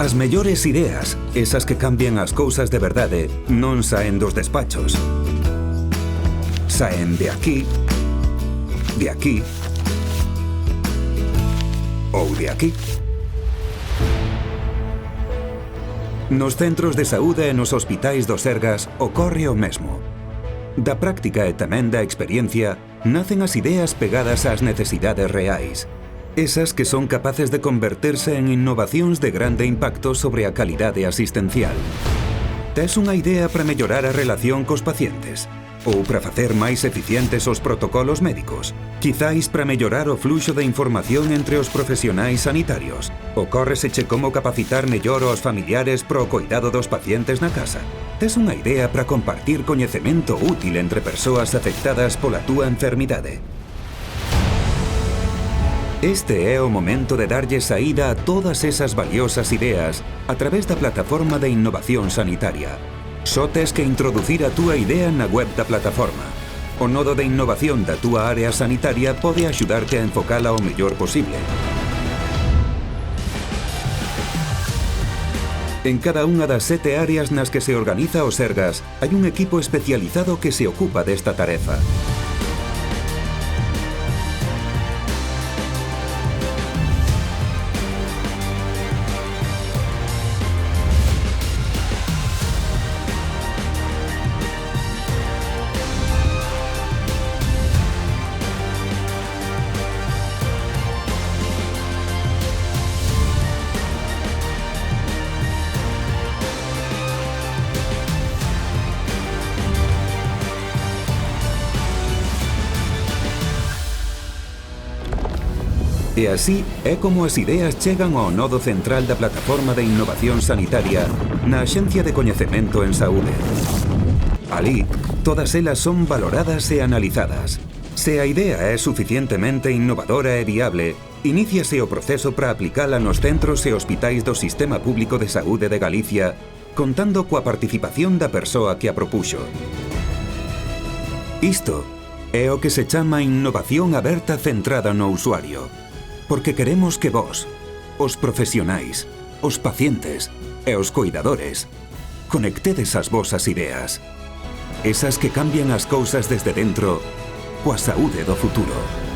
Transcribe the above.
As mellores ideas, esas que cambian as cousas de verdade, non saen dos despachos. Saen de aquí ou de aquí. Nos centros de saúde e nos hospitais do Sergas ocorre o mesmo. Da práctica e tamén da experiencia nacen as ideas pegadas ás necesidades reais. Esas que son capaces de converterse en innovacións de grande impacto sobre a calidade asistencial. Tes unha idea para mellorar a relación cos pacientes? Ou para facer máis eficientes os protocolos médicos? Quizáis para mellorar o fluxo de información entre os profesionais sanitarios? Ocórreseche como capacitar mellor aos familiares pro cuidado dos pacientes na casa? Tes unha idea para compartir coñecemento útil entre persoas afectadas pola túa enfermidade? Este é o momento de darlle saída a todas esas valiosas ideas a través da plataforma de innovación sanitaria. Só tes que introducir a túa idea na web da plataforma. O nodo de innovación da túa área sanitaria pode axudarte a enfocala o mellor posible. En cada unha das 7 áreas nas que se organiza o Sergas, hai un equipo especializado que se ocupa desta tarefa. E así é como as ideas chegan ao nodo central da plataforma de innovación sanitaria na Axencia de Coñecemento en Saúde. Alí, todas elas son valoradas e analizadas. Se a idea é suficientemente innovadora e viable, iníciase o proceso para aplicala nos centros e hospitais do Sistema Público de Saúde de Galicia, contando coa participación da persoa que a propuxo. Isto é o que se chama innovación aberta centrada no usuario. Porque queremos que vós, os profesionais, os pacientes e os coidadores, conectedes as vosas ideas. Esas que cambian as cousas desde dentro coa saúde do futuro.